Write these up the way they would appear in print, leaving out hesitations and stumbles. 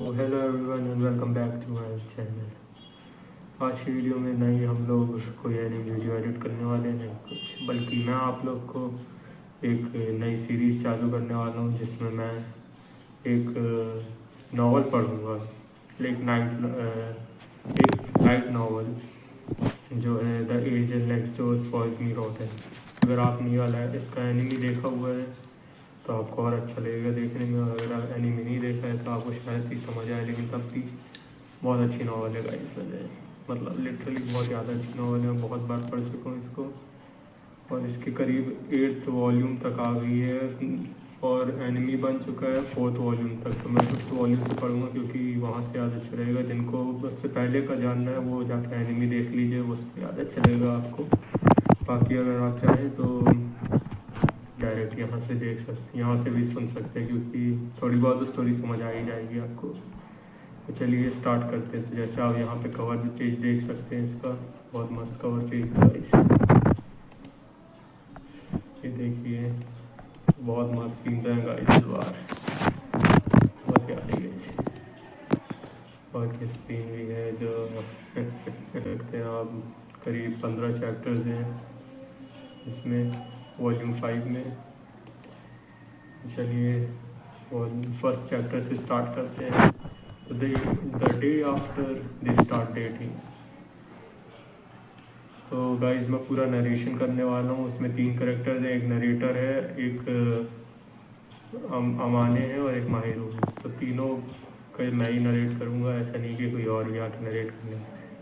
Hello everyone and welcome back to my channel. आज की video में नहीं हम लोग कोई एनिमे वीडियो एडिट करने वाले हैं नहीं कुछ, बल्कि मैं आप लोग को एक नई सीरीज़ चालू करने वाला हूँ जिसमें मैं एक नावल पढ़ूँगा। एक लाइट नावल जो है the angel next door falls me rotten. अगर आपने वाला इसका एनिमे देखा हुआ है तो आपको और अच्छा लगेगा देखने में, और अगर आप एनिमे नहीं देखा है तो आपको शायद ही समझ आए, लेकिन तब भी बहुत अच्छी नावल है गाइस। मैंने मतलब लिटरली बहुत ज़्यादा अच्छी नावल है, बहुत बार पढ़ चुका हूँ इसको, और इसके करीब 8th वॉल्यूम तक आ गई है और एनिमी बन चुका है 4th वॉल्यूम तक। तो मैं 5th वॉल्यूम से पढ़ूँगा क्योंकि वहाँ से ज़्यादा अच्छा रहेगा। जिनको उससे पहले का जानना है वो जाकर एनिमी देख लीजिए, उससे ज़्यादा अच्छा लगेगा आपको। बाकी अगर आप चाहें तो डायरेक्ट यहाँ से देख सकते, यहाँ से भी सुन सकते हैं क्योंकि थोड़ी बहुत स्टोरी समझ आ ही जाएगी आपको। तो चलिए स्टार्ट करते हैं। तो जैसे आप यहाँ पे कवर भी पेज देख सकते हैं, इसका बहुत मस्त कवर पेज गाइस। ये देखिए बहुत मस्त सीन्स हैं गाइस इस बार, बहुत प्यारी है। और ये सीन भी है जो देखते हैं आप, करीब 15 चैप्टर्स हैं इसमें वॉल्यूम 5 में। चलिए फर्स्ट चैप्टर से स्टार्ट करते हैं। The day after they start dating. तो गाइज मैं पूरा नरेशन करने वाला हूँ। उसमें 3 करेक्टर्स हैं, एक नरेटर है, एक अमाने है और एक माहिरू है। तो तीनों का मैं ही नरेट करूँगा, ऐसा नहीं कि कोई और भी आके नरेट करने,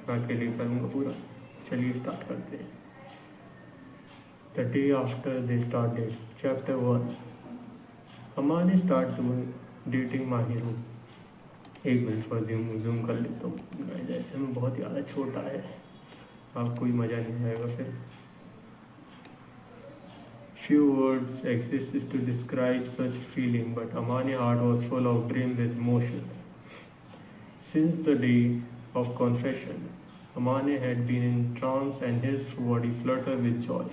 मैं अकेले करूँगा पूरा। चलिए स्टार्ट करते हैं। The day after they start date, chapter 1। Amane start dating Mahiru. एक मिनट पर जूम कर लेता हूँ, जैसे में बहुत ज़्यादा छोटा है, आपको भी मज़ा नहीं आएगा फिर। Few words exist to describe such feeling, but Amani's heart was full of brim with emotion. Since the day of confession, Amani had been in trance and his body fluttered with joy.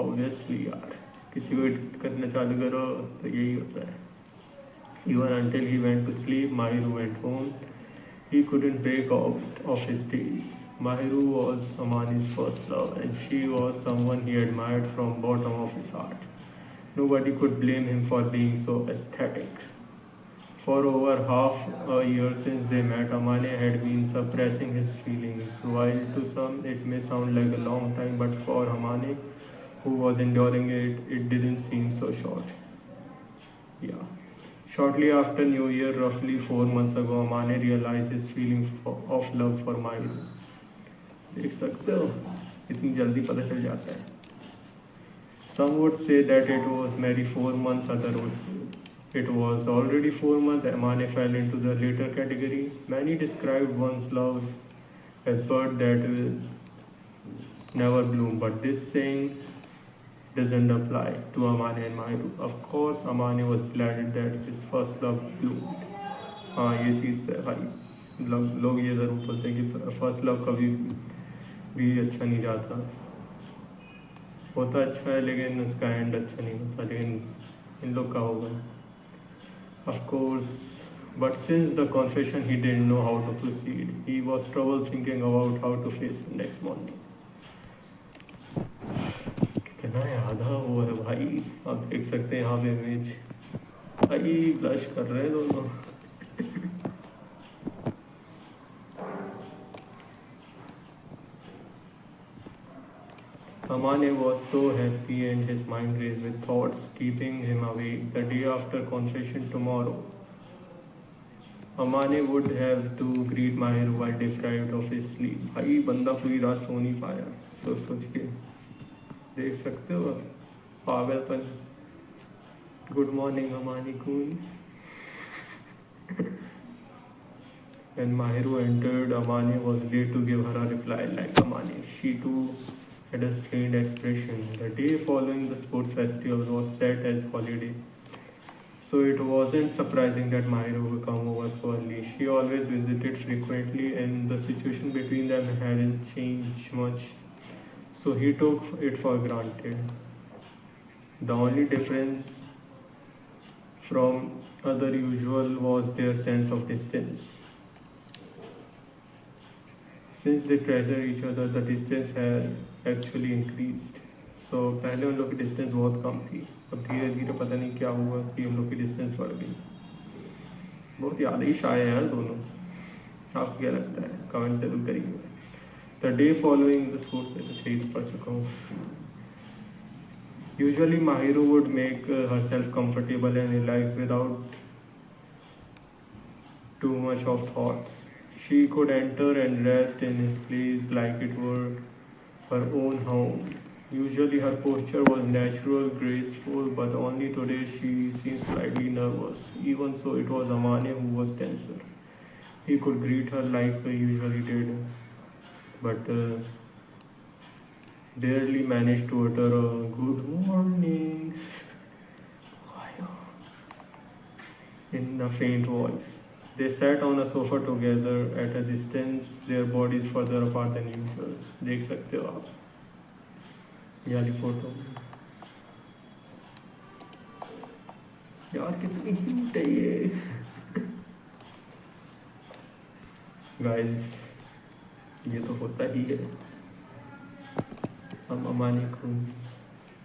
Obviously यार, किसी को करना चालू करो तो यही होता है। Even until he went to sleep, Mahiru went home. He couldn't break out of his daze. Mahiru was Amani's first love, and she was someone he admired from bottom of his heart. Nobody could blame him for being so aesthetic. For over half a year since they met, Amani had been suppressing his feelings. While to some it may sound like a long time, but for Amani, who was enduring it, it didn't seem so short. Yeah. Shortly after New Year, roughly 4 months ago, Amane realized his feeling of love for Mahiru. देख सकते हो इतनी जल्दी पता चल जाता है। Some would say that it was maybe 4 months, others would say it was already 4 months. Amane fell into the later category. Many described one's loves as birds that will never bloom, but this saying doesn't apply to Amani and Mahiru. Of course, Amani was glad that his first love bloomed. हाँ ये चीज़ तो है भाई, लोग ये ज़रूर बोलते हैं कि फर्स्ट लव कभी भी अच्छा नहीं जाता, होता अच्छा है लेकिन उसका एंड अच्छा नहीं होता, लेकिन इन लोग का होगा of course. But since the confession, he didn't know how to proceed. He was trouble thinking about how to face the next morning. कितना आधा वो है भाई, आप देख सकते हैं यहाँ पे इमेज, भाई ब्लश कर रहे हैं दोनों। Amane was so happy and his mind raced with thoughts keeping him awake. The day after confession tomorrow, Amane would have to greet Mahiru while deprived of his sleep. भाई बंदा पूरी रात सो नहीं पाया, सोच के देख सकते हो पागलपन। Good morning Amane kun. When Mahiru entered, Amani was late to give her a reply. Like Amani, she too had a strained expression. The day following the sports festival was set as holiday, so it wasn't surprising that Mahiru would come over so early. She always visited frequently, and the situation between them hadn't changed much, so he took it for granted. The only difference from other usual was their sense of distance. Since they treasure each other, the distance had actually increased. So पहले उन लोग की distance बहुत कम थी, अब धीरे धीरे पता नहीं क्या हुआ कि उन लोग की डिस्टेंस बढ़ गई. बहुत यादिश आए हैं यार दोनों. आपको क्या लगता है कमेंट जरूर करिए. The day following the sports अच्छा ये तो पढ़ चुका हूँ. Usually Mahiru would make herself comfortable and relax without too much of thoughts. She could enter and rest in his place like it were her own home. Usually her posture was natural, graceful, but only today she seemed slightly nervous. Even so, it was Amane who was tenser. He could greet her like he usually did, but barely managed to utter a good morning in a faint voice. They sat on a sofa together at a distance, their bodies further apart than usual. देख सकते हो आप ये वाली photo. यार कितनी cute है ये. गाइस ये तो होता ही है. Amani Kun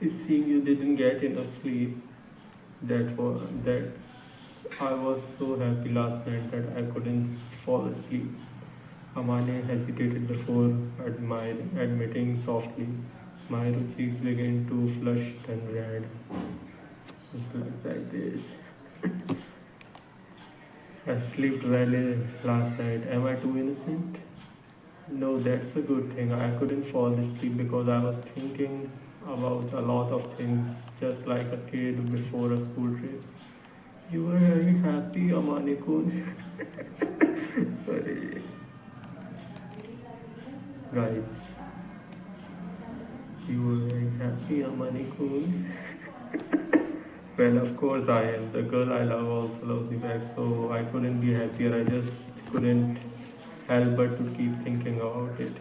is seeing you didn't get enough sleep. I was so happy last night that I couldn't fall asleep. Amani hesitated before admitting softly. My cheeks began to flush and red. Like this. I slept well last night. Am I too innocent? No, that's a good thing. I couldn't fall asleep because I was thinking about a lot of things, just like a kid before a school trip. You were very happy, Amani Kun. Sorry. Guys, you were very happy, Amani Kun. Well, of course I am. The girl I love also loves me back, so I couldn't be happier. I just couldn't help but to keep thinking about it.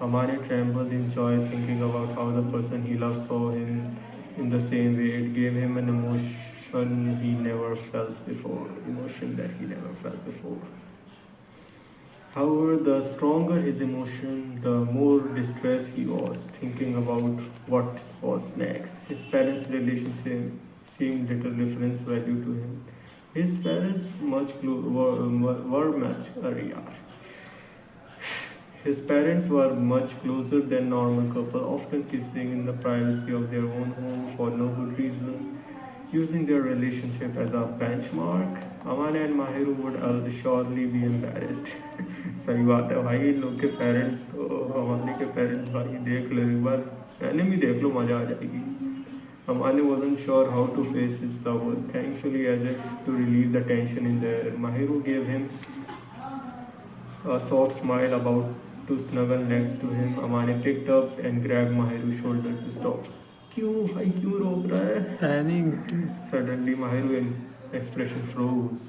Amani trembled in joy thinking about how the person he loved saw him in the same way. It gave him an emotion he never felt before, emotion that he never felt before. However, the stronger his emotion, the more distressed he was, thinking about what was next. His parents' relationship seemed little difference value to him. His parents were much His parents were much closer than normal couple, often kissing in the privacy of their own home for no good reason, using their relationship as a benchmark. Amane and Mahiru would surely be embarrassed. सही बात है भाई. इन लोग के parents तो अमाने के parents भाई देख लो एक बार, मैंने भी देख लो, मजा आ जाएगी. Amane wasn't sure how to face his lover. Thankfully, as if to relieve the tension in there, Mahiru gave him a soft smile about to snuggle next to him. Amane picked up and grabbed Mahiru's shoulder to stop. क्यों भाई क्यों रोक रहा है? Planning. Suddenly Mahiru's expression froze.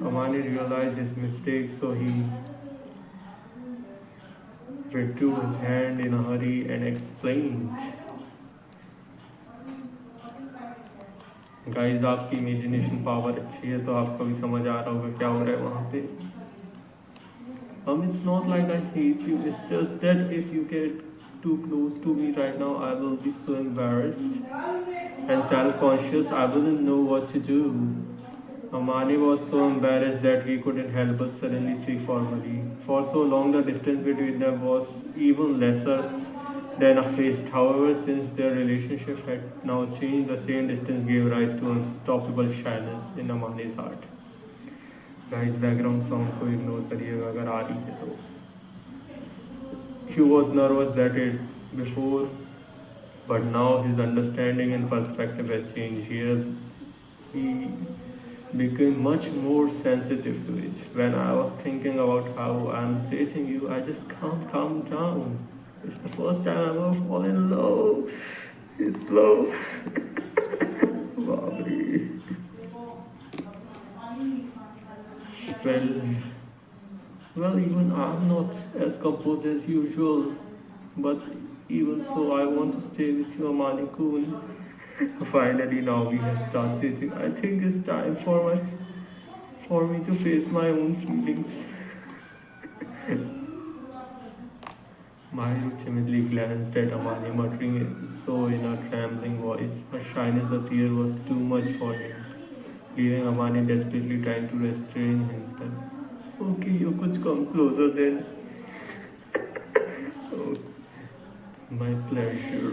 Amane realized his mistake, so he withdrew his hand in a hurry and explained. Guys आपकी imagination power अच्छी है तो आपको भी समझ आ रहा होगा क्या हो रहा है वहाँ पे. It's not like I hate you, it's just that if you get too close to me right now, I will be so embarrassed and self-conscious, I wouldn't know what to do. Amani was so embarrassed that he couldn't help but suddenly speak formally. For so long, the distance between them was even lesser than a fist. However, since their relationship had now changed, the same distance gave rise to unstoppable shyness in Amani's heart. Guys, background sound को ignore करिएगा अगर आ रही है तो. He was nervous that it before, but now his understanding and perspective has changed. Here, he became much more sensitive to it. When I was thinking about how I'm dating you, I just can't calm down. It's the first time I've ever fallen in love. It's love. Babri. Well, even I'm not as composed as usual, but even so, I want to stay with you, Amani Kun. Finally, now we have started changing. I think it's time for me to face my own feelings. Mahiru timidly glanced at Amani, muttering so in a trembling voice. Her shyness appear was too much for him, leaving Amani desperately trying to restrain himself. Okay, you could come closer then. Oh, my pleasure.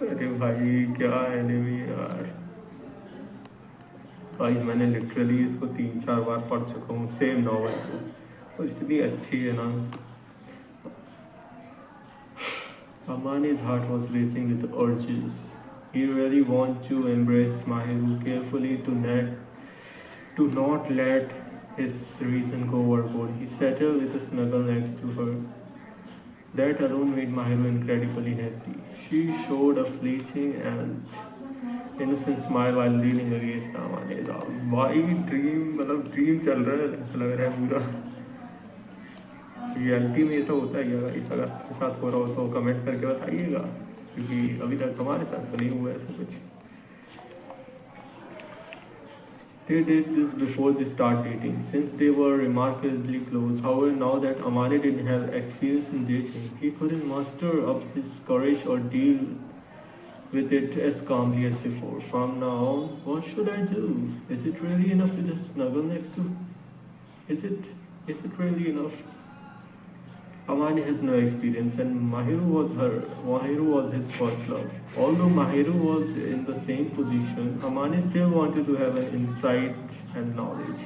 अरे भाई क्या enemy यार. Guys मैंने literally इसको 3-4 बार पढ़ चुका हूँ same novel को और इतनी अच्छी है ना. Amani's heart was racing with urges. He really wanted to embrace Mahiru carefully to not let his reason go overboard. He settled with a snuggle next to her. That alone made Mahiru incredibly happy. She showed a fleeting and innocent smile while leaning against Amani's arm. Why dream मतलब dream चल रहा है ऐसा लग रहा है पूरा. Reality में ऐसा होता है क्या गाइस? अगर आपके साथ हो रहा हो तो कमेंट करके बताइएगा क्योंकि अभी तक हमारे साथ तो नहीं हुआ ऐसा कुछ. They did this before they start dating, since they were remarkably close. However, now that Amani didn't have experience in dating, he couldn't muster up his courage or deal with it as calmly as before. From now on, what should I do? Is it really enough to just snuggle next to? Is it really enough? Amani has no experience, and Mahiru was his first love. Although Mahiru was in the same position, Amani still wanted to have an insight and knowledge.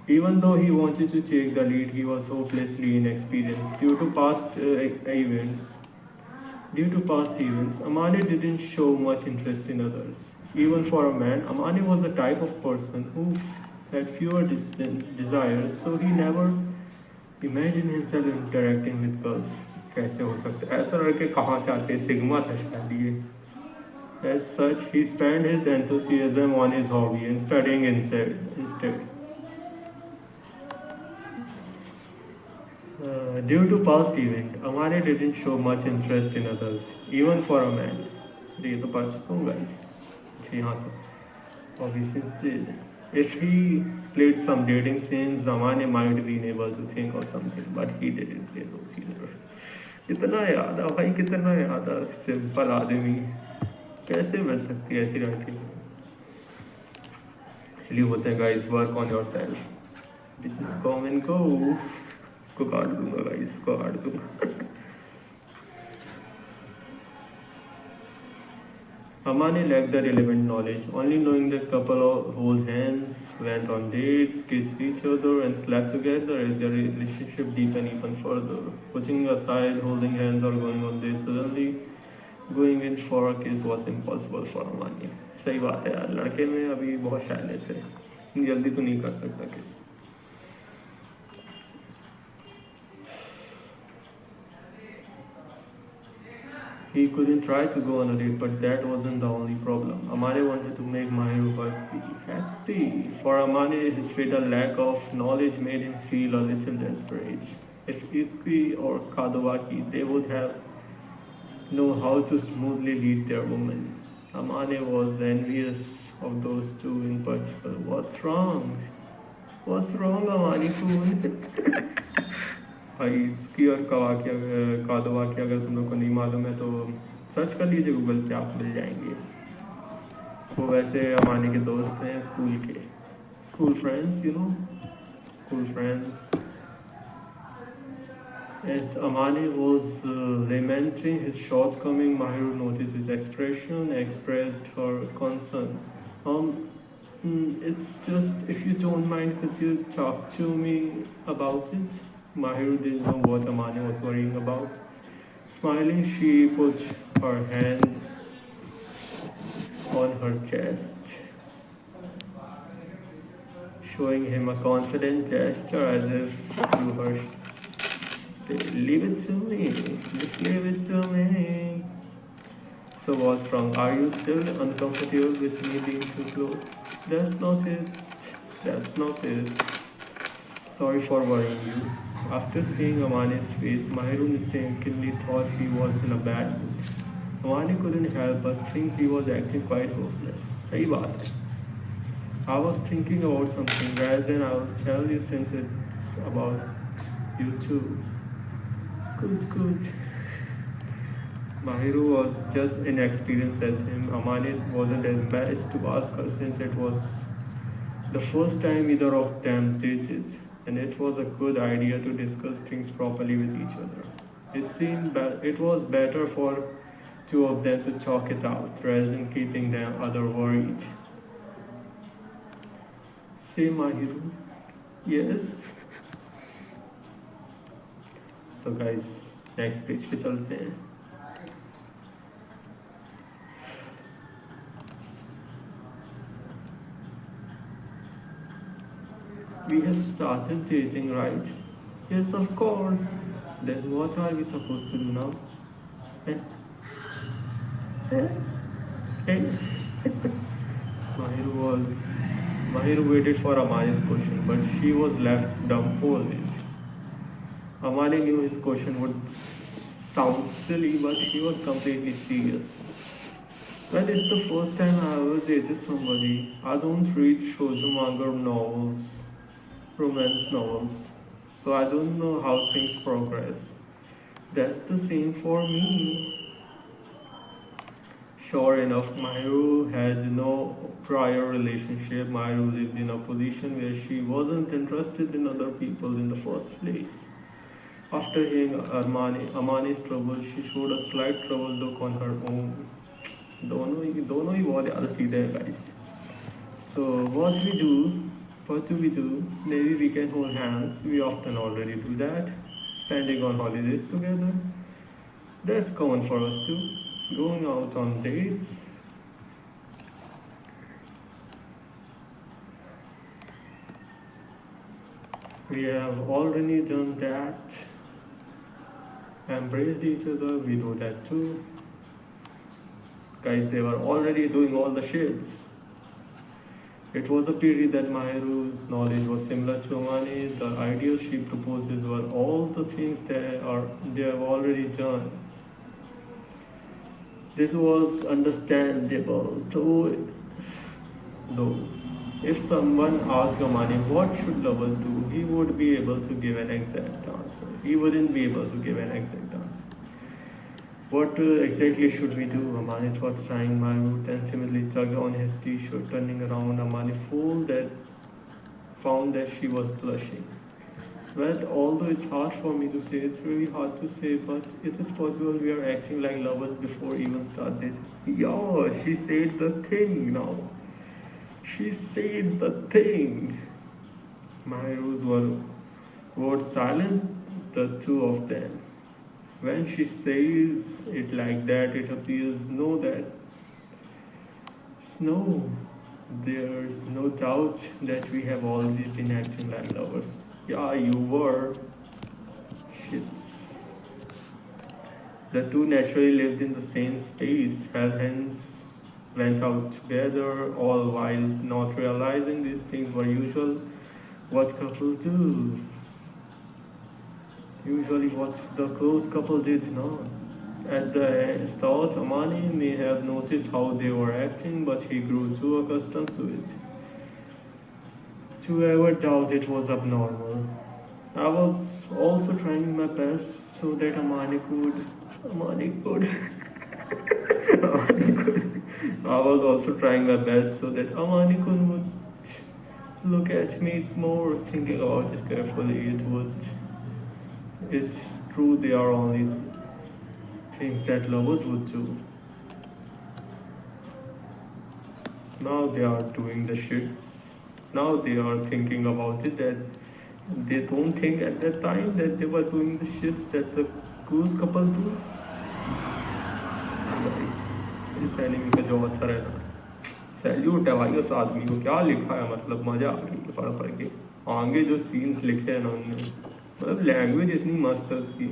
Even though he wanted to take the lead, he was hopelessly inexperienced due to past events. Due to past events, Amani didn't show much interest in others. Even for a man, Amani was the type of person who had fewer desires, so he never imagine himself interacting with girls. कैसे हो सकता है ऐसा? लड़के कहाँ से आते हैं? सिग्मा था शायद ये. As such, he spent his enthusiasm on his hobby and studying instead. Due to past event, Amani didn't show much interest in others, even for a man. ये तो पढ़ चुका हूँ guys. अच्छा यहाँ से. Obviously, instead. If he played some dating scenes, Amani might be able to think of something, but he didn't play those either. कितना याद है भाई, कितना याद है. सिंपल आदमी कैसे बच सकती है ऐसी लड़की से? इसलिए बोलते हैं guys, work on your self. This is come and go. इसको काट दूंगा गाइस, इसको काट दूंगा. Amani lacked the relevant knowledge, only knowing that couple hold hands, went on dates, kissed each other, and slept together as their relationship deepened even further. Putting aside holding hands or going on dates, suddenly going in for a kiss was impossible for Amani. सही बात है यार, लड़के में अभी बहुत shyness है, जल्दी तो नहीं कर सकता किस. He couldn't try to go on a date, but that wasn't the only problem. Amani wanted to make Mahiru happy. For Amani, his fatal lack of knowledge made him feel a little desperate. If Iski or Kadowaki, they would have known how to smoothly lead their woman. Amani was envious of those two in particular. What's wrong? What's wrong, Amani Kun? भाई इसकी और कादोवाकी अगर तुम लोग को नहीं मालूम है तो सर्च कर लीजिए गूगल पे, आप मिल जाएंगे. वो वैसे अमानी के दोस्त हैं स्कूल के, school friends, you know, school friends. As Amani was lamenting his shortcoming, Mahiru noticed his expression, expressed her concern. It's just, if you don't mind, could you talk to me about it? Mahiru didn't know what Amani was worrying about. Smiling, she put her hand on her chest, showing him a confident gesture as if to her say, "Leave it to me, just leave it to me." So what's wrong? Are you still uncomfortable with me being too close? That's not it. That's not it. Sorry for worrying you. After seeing Amani's face, Mahiru mistakenly thought he was in a bad mood. Amani couldn't help but think he was acting quite hopeless. सही बात है. I was thinking about something rather than I will tell you since it's about you too. Good, good. Mahiru was just inexperienced as him. Amani wasn't embarrassed to ask her since it was the first time either of them did it, and it was a good idea to discuss things properly with each other. It was better for two of them to talk it out rather than keeping the other worried. Say Mahiru. Yes. So guys, next page पे चलते हैं. We have started dating, right? Yes, of course. Then what are we supposed to do now? Eh? Eh? Eh? Mahiru waited for Amani's question, but she was left dumbfounded. Amani knew his question would sound silly, but he was completely serious. Well, it's the first time I ever dated somebody. I don't read shoujo manga novels, romance novels, so I don't know how things progress. That's the same for me. Sure enough, Mahiru had no prior relationship. Mahiru lived in a position where she wasn't interested in other people in the first place. After hearing Amani's trouble, she showed a slight troubled look on her own. दोनों ही बहुत ज़्यादा सीधे हैं guys. So what do we do? Maybe we can hold hands. We often already do that. Spending on holidays together. That's common for us too. Going out on dates. We have already done that. Embraced each other, we do that too. Guys, they were already doing all the shits. It was a period that Mahiru's knowledge was similar to Amani. The ideas she proposes were all the things they have already done. This was understandable, though if someone asked Amani what should lovers do, he would be able to give an exact answer. He wouldn't be able to give an exact answer. What exactly should we do? Amani thought, sighing. Mahiru timidly tugged on his t-shirt, turning around. Amani found that she was blushing. Well, although it's hard for me to say, it's really hard to say, but it is possible we are acting like lovers before even started. Yeah, she said the thing now. She said the thing. Mahiru's words silenced the two of them. When she says it like that, it appears there's no doubt that we have already been acting like lovers. Yeah, you were. Shits. The two naturally lived in the same space, held hands, went out together, all while not realizing these things were usual. What couples do? Usually what the close couple did not. At the start, Amani may have noticed how they were acting, but he grew too accustomed to it to ever doubt it was abnormal. I was also trying my best so that Amani could. I was also trying my best so that Amani could look at me more, thinking about it carefully. It's true they are only things that lovers would do. Now they are doing the shits. Now they are thinking about it that they don't think at that time that they were doing the shits that the cruise couple do. इस enemy का जो author है ना, salute है भाई उस आदमी को. क्या लिखा है, मतलब मजा आ गई पढ़ के. आगे जो सीन्स लिखे हैं ना उनने, मतलब लैंग्वेज इतनी मस्त है उसकी.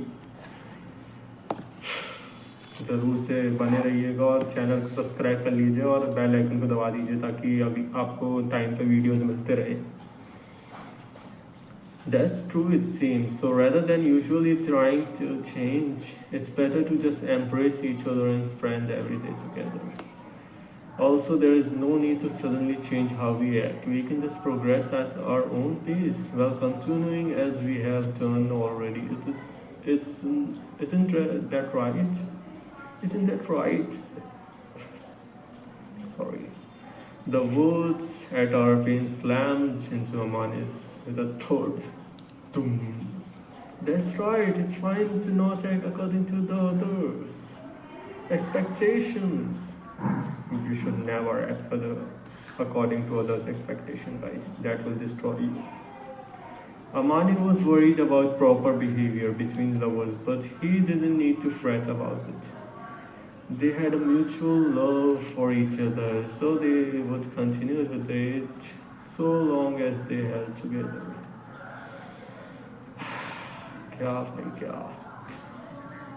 ज़रूर से बने रहिएगा और चैनल को सब्सक्राइब कर लीजिए और बेल आइकन को दबा दीजिए ताकि अभी आपको टाइम पे वीडियोस मिलते रहे. That's true, it seems. So rather than usually trying to change, it's better to just embrace each other and spend every day together. Also, there is no need to suddenly change how we act. We can just progress at our own pace while continuing as we have done already. Isn't that right? Isn't that right? Sorry. The words at our pain slammed into Amanis with a thud. Doom. That's right, it's fine to not act according to the others' expectations. You should never act according to others' expectation, guys. That will destroy you. Amani was worried about proper behavior between lovers, but he didn't need to fret about it. They had a mutual love for each other, so they would continue to date so long as they held together. क्या भाई क्या.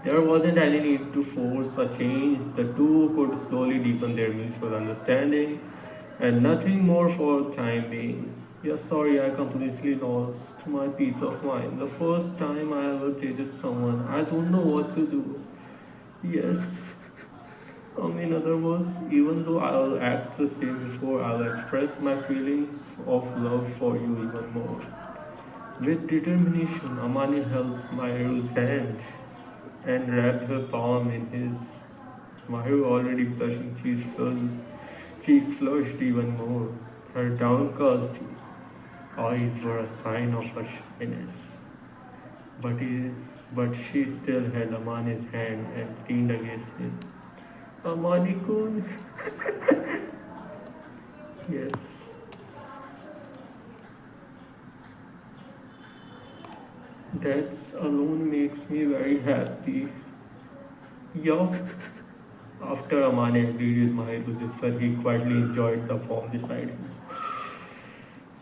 There wasn't any need to force a change. The two could slowly deepen their mutual understanding, and nothing more for the time being. Yeah, sorry, I completely lost my peace of mind. The first time I ever dated someone, I don't know what to do. Yes, in other words, even though I'll act the same before, I'll express my feeling of love for you even more. With determination, Amani held Mahiru's hand and wrapped her palm in his. Mahiru, already blushing, cheeks flushed even more. Her downcast eyes were a sign of her shyness. But, he, but she still held Amani's hand and leaned against him. Amani Kun. Yes. That alone makes me very happy. Yeah. After Amani agreed with Mahiru's sister, he quietly enjoyed the form beside him.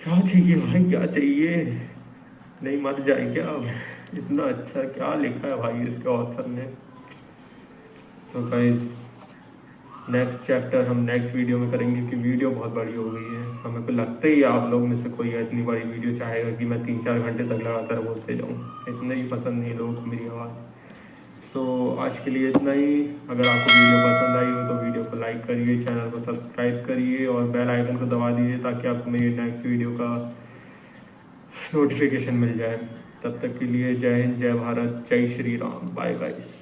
क्या चाहिए भाई, क्या चाहिए? नहीं मर जाए क्या अब? इतना अच्छा क्या लिखा है भाई इसके ऑथर ने. सो गाइस, नेक्स्ट चैप्टर हम नेक्स्ट वीडियो में करेंगे क्योंकि वीडियो बहुत बड़ी हो गई है. हमें को लगता ही आप लोग में से कोई इतनी बड़ी वीडियो चाहेगा कि मैं 3-4 घंटे तक लगातार बोलते जाऊँ. इतना ही पसंद नहीं लोगों को मेरी आवाज़. सो आज के लिए इतना ही. अगर आपको वीडियो पसंद आई हो तो वीडियो को लाइक करिए, चैनल को सब्सक्राइब करिए और बेल आइकन को दबा दीजिए ताकि आपको मेरी नेक्स्ट वीडियो का नोटिफिकेशन मिल जाए. तब तक के लिए जय हिंद, जय भारत, जय श्री राम. Bye guys.